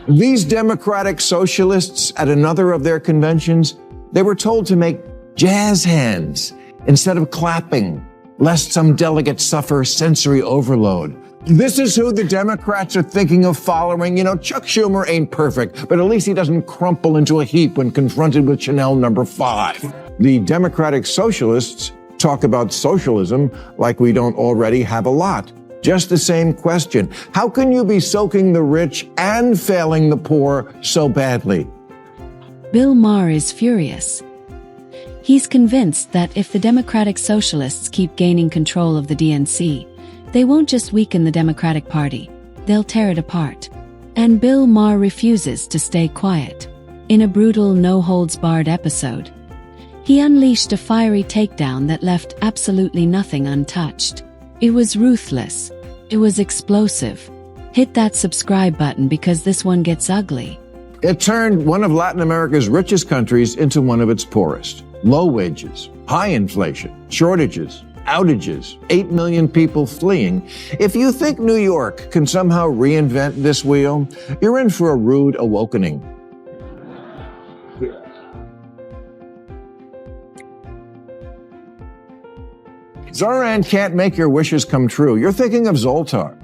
These democratic socialists at another of their conventions, they were told to make jazz hands instead of clapping, lest some delegates suffer sensory overload. This is who the Democrats are thinking of following. You know, Chuck Schumer ain't perfect, but at least he doesn't crumple into a heap when confronted with Chanel number 5. The Democratic Socialists talk about socialism like we don't already have a lot. Just the same question. How can you be soaking the rich and failing the poor so badly? Bill Maher is furious. He's convinced that if the Democratic Socialists keep gaining control of the DNC, they won't just weaken the Democratic Party, they'll tear it apart. And Bill Maher refuses to stay quiet. In a brutal no-holds-barred episode, he unleashed a fiery takedown that left absolutely nothing untouched. It was ruthless. It was explosive. Hit that subscribe button because this one gets ugly. It turned one of Latin America's richest countries into one of its poorest. Low wages, high inflation, shortages, outages, 8 million people fleeing. If you think New York can somehow reinvent this wheel, you're in for a rude awakening. Zoran can't make your wishes come true. You're thinking of Zoltar.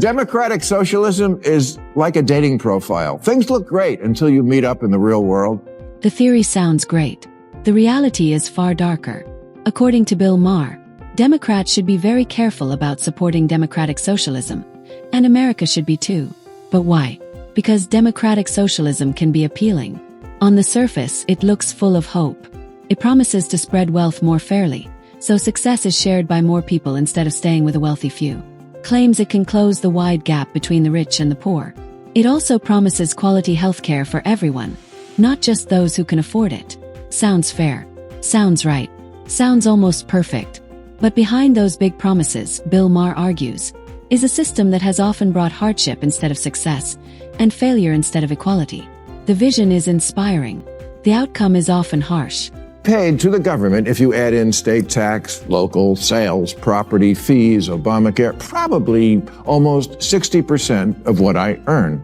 Democratic socialism is like a dating profile. Things look great until you meet up in the real world. The theory sounds great. The reality is far darker. According to Bill Maher, Democrats should be very careful about supporting democratic socialism, and America should be too. But why? Because democratic socialism can be appealing. On the surface, it looks full of hope. It promises to spread wealth more fairly, so success is shared by more people instead of staying with a wealthy few. Claims it can close the wide gap between the rich and the poor. It also promises quality healthcare for everyone, not just those who can afford it. Sounds fair. Sounds right. Sounds almost perfect. But behind those big promises, Bill Maher argues, is a system that has often brought hardship instead of success, and failure instead of equality. The vision is inspiring. The outcome is often harsh. Paid to the government if you add in state tax, local sales, property, fees, Obamacare, probably almost 60% of what I earn.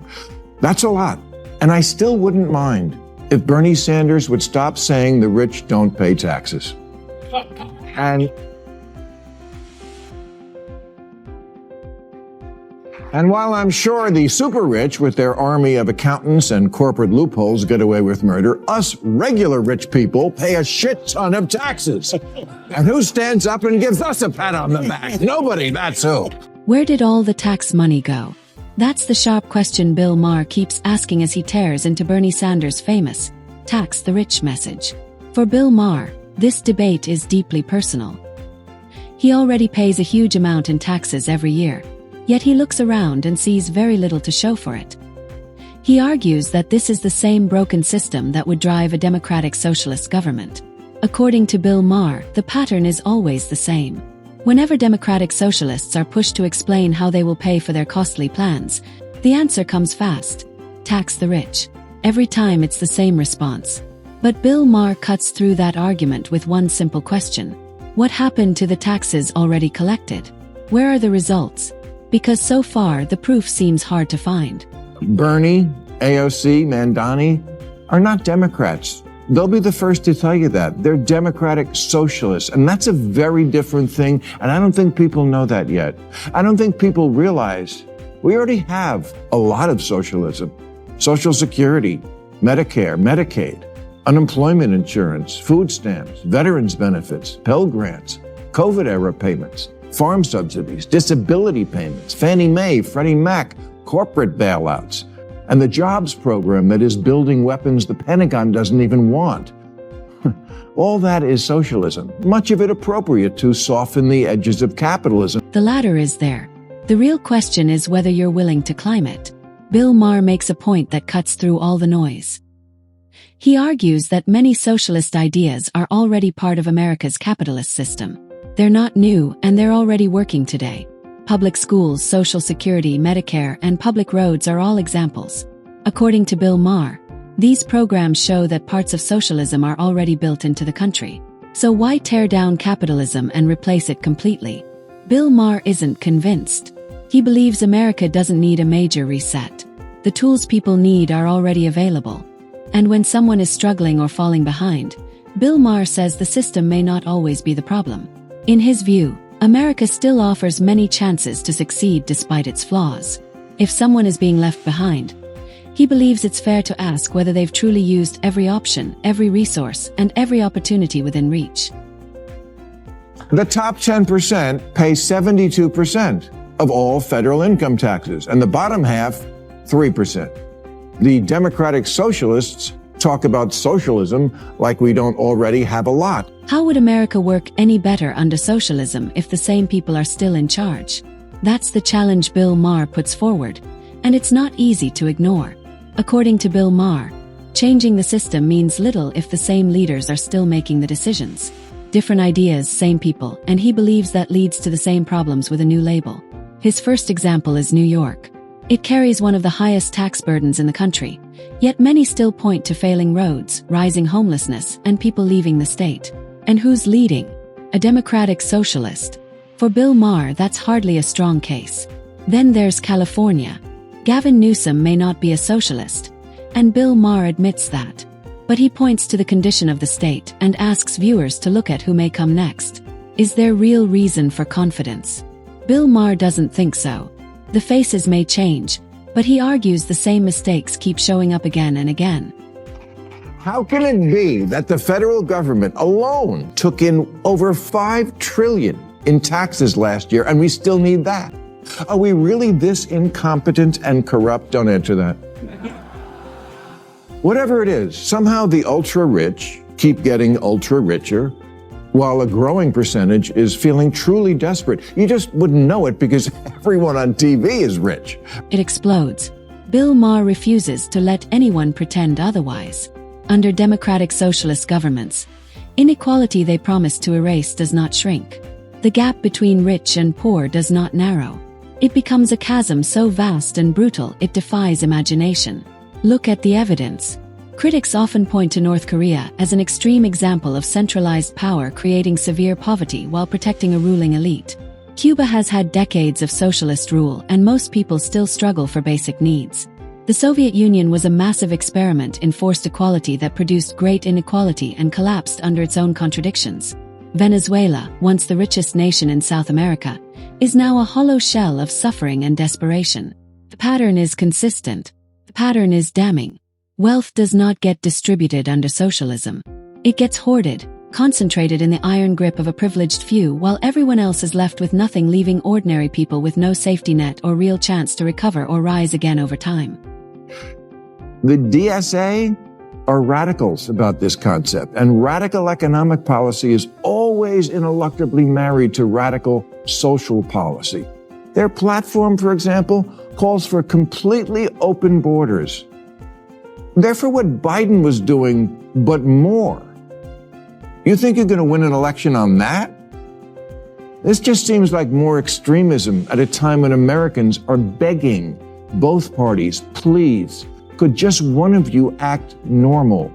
That's a lot. And I still wouldn't mind if Bernie Sanders would stop saying the rich don't pay taxes. And while I'm sure the super rich with their army of accountants and corporate loopholes get away with murder, us regular rich people pay a shit ton of taxes. And who stands up and gives us a pat on the back? Nobody, that's who. Where did all the tax money go? That's the sharp question Bill Maher keeps asking as he tears into Bernie Sanders' famous tax the rich message. For Bill Maher, this debate is deeply personal. He already pays a huge amount in taxes every year. Yet he looks around and sees very little to show for it. He argues that this is the same broken system that would drive a democratic socialist government. According to Bill Maher, the pattern is always the same. Whenever democratic socialists are pushed to explain how they will pay for their costly plans, the answer comes fast: tax the rich. Every time it's the same response. But Bill Maher cuts through that argument with one simple question. What happened to the taxes already collected? Where are the results? Because so far, the proof seems hard to find. Bernie, AOC, Mandani are not Democrats. They'll be the first to tell you that. They're democratic socialists, and that's a very different thing, and I don't think people know that yet. I don't think people realize we already have a lot of socialism. Social Security, Medicare, Medicaid, unemployment insurance, food stamps, veterans benefits, Pell Grants, COVID-era payments, farm subsidies, disability payments, Fannie Mae, Freddie Mac, corporate bailouts, and the jobs program that is building weapons the Pentagon doesn't even want. All that is socialism, much of it appropriate to soften the edges of capitalism. The latter is there. The real question is whether you're willing to climb it. Bill Maher makes a point that cuts through all the noise. He argues that many socialist ideas are already part of America's capitalist system. They're not new, and they're already working today. Public schools, Social Security, Medicare, and public roads are all examples. According to Bill Maher, these programs show that parts of socialism are already built into the country. So why tear down capitalism and replace it completely? Bill Maher isn't convinced. He believes America doesn't need a major reset. The tools people need are already available. And when someone is struggling or falling behind, Bill Maher says the system may not always be the problem. In his view, America still offers many chances to succeed despite its flaws. If someone is being left behind, he believes it's fair to ask whether they've truly used every option, every resource, and every opportunity within reach. The top 10% pay 72% of all federal income taxes, and the bottom half, 3%. The Democratic Socialists talk about socialism like we don't already have a lot. How would America work any better under socialism if the same people are still in charge? That's the challenge Bill Maher puts forward, and it's not easy to ignore. According to Bill Maher, changing the system means little if the same leaders are still making the decisions. Different ideas, same people, and he believes that leads to the same problems with a new label. His first example is New York. It carries one of the highest tax burdens in the country, yet many still point to failing roads, rising homelessness, and people leaving the state. And who's leading? A Democratic Socialist. For Bill Maher, that's hardly a strong case. Then there's California. Gavin Newsom may not be a socialist, and Bill Maher admits that. But he points to the condition of the state and asks viewers to look at who may come next. Is there real reason for confidence? Bill Maher doesn't think so. The faces may change, but he argues the same mistakes keep showing up again and again. How can it be that the federal government alone took in over $5 trillion in taxes last year, and we still need that? Are we really this incompetent and corrupt? Don't answer that. Whatever it is, somehow the ultra-rich keep getting ultra-richer, while a growing percentage is feeling truly desperate. You just wouldn't know it because everyone on TV is rich. It explodes. Bill Maher refuses to let anyone pretend otherwise. Under democratic socialist governments, inequality they promise to erase does not shrink. The gap between rich and poor does not narrow. It becomes a chasm so vast and brutal it defies imagination. Look at the evidence. Critics often point to North Korea as an extreme example of centralized power creating severe poverty while protecting a ruling elite. Cuba has had decades of socialist rule, and most people still struggle for basic needs. The Soviet Union was a massive experiment in forced equality that produced great inequality and collapsed under its own contradictions. Venezuela, once the richest nation in South America, is now a hollow shell of suffering and desperation. The pattern is consistent. The pattern is damning. Wealth does not get distributed under socialism. It gets hoarded, concentrated in the iron grip of a privileged few while everyone else is left with nothing, leaving ordinary people with no safety net or real chance to recover or rise again over time. The DSA are radicals about this concept, and radical economic policy is always ineluctably married to radical social policy. Their platform, for example, calls for completely open borders. They're for what Biden was doing, but more. You think you're going to win an election on that? This just seems like more extremism at a time when Americans are begging both parties, please, could just one of you act normal?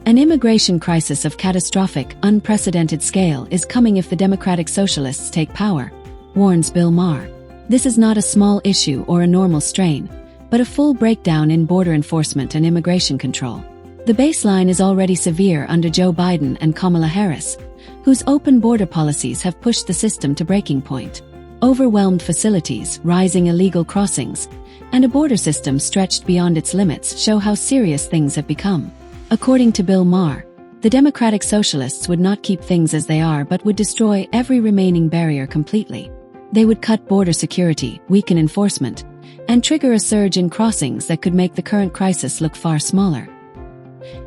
An immigration crisis of catastrophic, unprecedented scale is coming if the Democratic Socialists take power, warns Bill Maher. This is not a small issue or a normal strain, but a full breakdown in border enforcement and immigration control. The baseline is already severe under Joe Biden and Kamala Harris, whose open border policies have pushed the system to breaking point. Overwhelmed facilities, rising illegal crossings, and a border system stretched beyond its limits show how serious things have become. According to Bill Maher, the Democratic Socialists would not keep things as they are but would destroy every remaining barrier completely. They would cut border security, weaken enforcement, and trigger a surge in crossings that could make the current crisis look far smaller.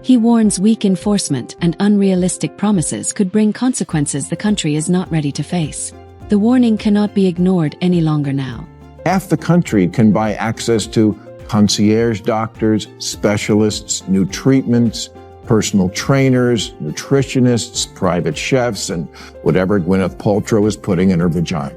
He warns weak enforcement and unrealistic promises could bring consequences the country is not ready to face. The warning cannot be ignored any longer now. Half the country can buy access to concierge doctors, specialists, new treatments, personal trainers, nutritionists, private chefs, and whatever Gwyneth Paltrow is putting in her vagina.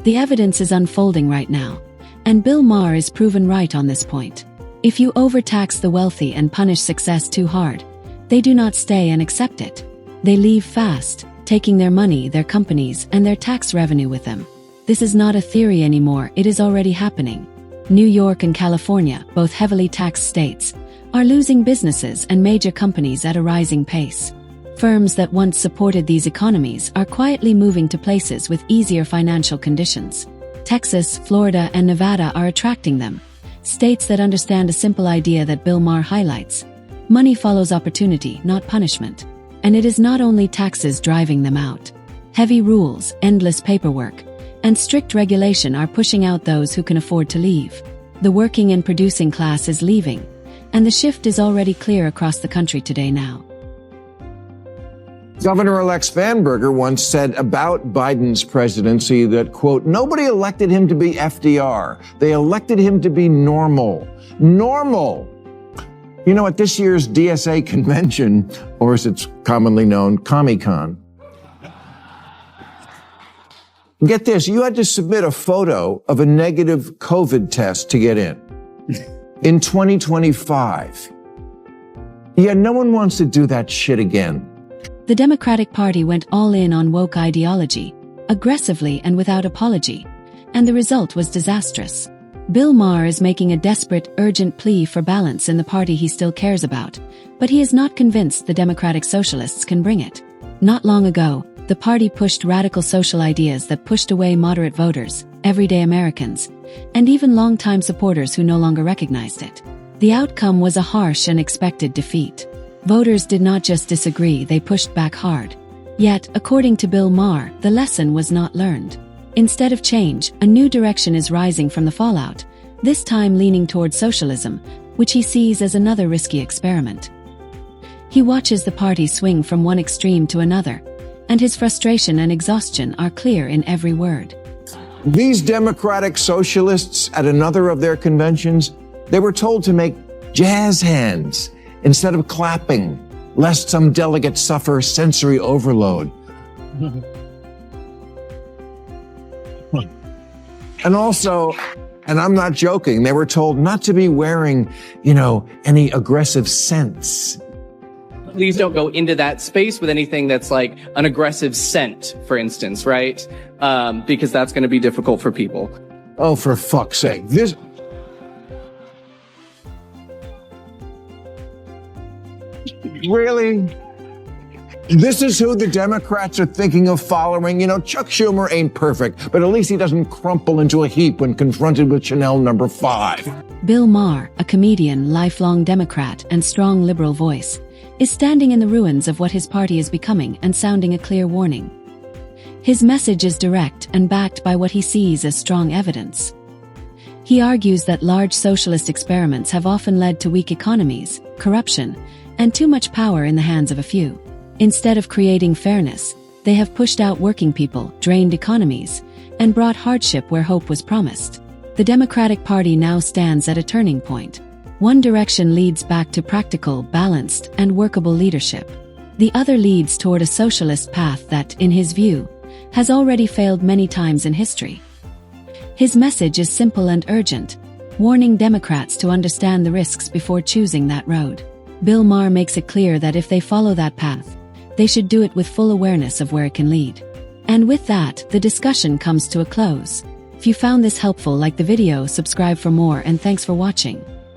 The evidence is unfolding right now, and Bill Maher is proven right on this point. If you overtax the wealthy and punish success too hard, they do not stay and accept it. They leave fast, taking their money, their companies, and their tax revenue with them. This is not a theory anymore, it is already happening. New York and California, both heavily taxed states, are losing businesses and major companies at a rising pace. Firms that once supported these economies are quietly moving to places with easier financial conditions. Texas, Florida, and Nevada are attracting them, states that understand a simple idea that Bill Maher highlights. Money follows opportunity, not punishment. And it is not only taxes driving them out. Heavy rules, endless paperwork, and strict regulation are pushing out those who can afford to leave. The working and producing class is leaving, and the shift is already clear across the country today now. Governor-elect Spanberger once said about Biden's presidency that, quote, nobody elected him to be FDR. They elected him to be normal. Normal! You know, at this year's DSA convention, or as it's commonly known, Comic-Con, get this, you had to submit a photo of a negative COVID test to get in. In 2025. Yeah, no one wants to do that shit again. The Democratic Party went all in on woke ideology, aggressively and without apology, and the result was disastrous. Bill Maher is making a desperate, urgent plea for balance in the party he still cares about, but he is not convinced the Democratic Socialists can bring it. Not long ago, the party pushed radical social ideas that pushed away moderate voters, everyday Americans, and even longtime supporters who no longer recognized it. The outcome was a harsh and expected defeat. Voters did not just disagree, they pushed back hard. Yet, according to Bill Maher, the lesson was not learned. Instead of change, a new direction is rising from the fallout, this time leaning toward socialism, which he sees as another risky experiment. He watches the party swing from one extreme to another, and his frustration and exhaustion are clear in every word. These Democratic Socialists at another of their conventions, they were told to make jazz hands instead of clapping, lest some delegates suffer sensory overload. And also, and I'm not joking, they were told not to be wearing, any aggressive scents. Please don't go into that space with anything that's like an aggressive scent, for instance, right? Because that's going to be difficult for people. Oh, for fuck's sake. Really? This is who the Democrats are thinking of following. Chuck Schumer ain't perfect, but at least he doesn't crumple into a heap when confronted with Chanel number 5. Bill Maher, a comedian, lifelong Democrat, and strong liberal voice, is standing in the ruins of what his party is becoming and sounding a clear warning. His message is direct and backed by what he sees as strong evidence. He argues that large socialist experiments have often led to weak economies, corruption, and too much power in the hands of a few. Instead of creating fairness, they have pushed out working people, drained economies, and brought hardship where hope was promised. The Democratic Party now stands at a turning point. One direction leads back to practical, balanced, and workable leadership. The other leads toward a socialist path that, in his view, has already failed many times in history. His message is simple and urgent, warning Democrats to understand the risks before choosing that road. Bill Maher makes it clear that if they follow that path, they should do it with full awareness of where it can lead. And with that, the discussion comes to a close. If you found this helpful, like the video, subscribe for more, and thanks for watching.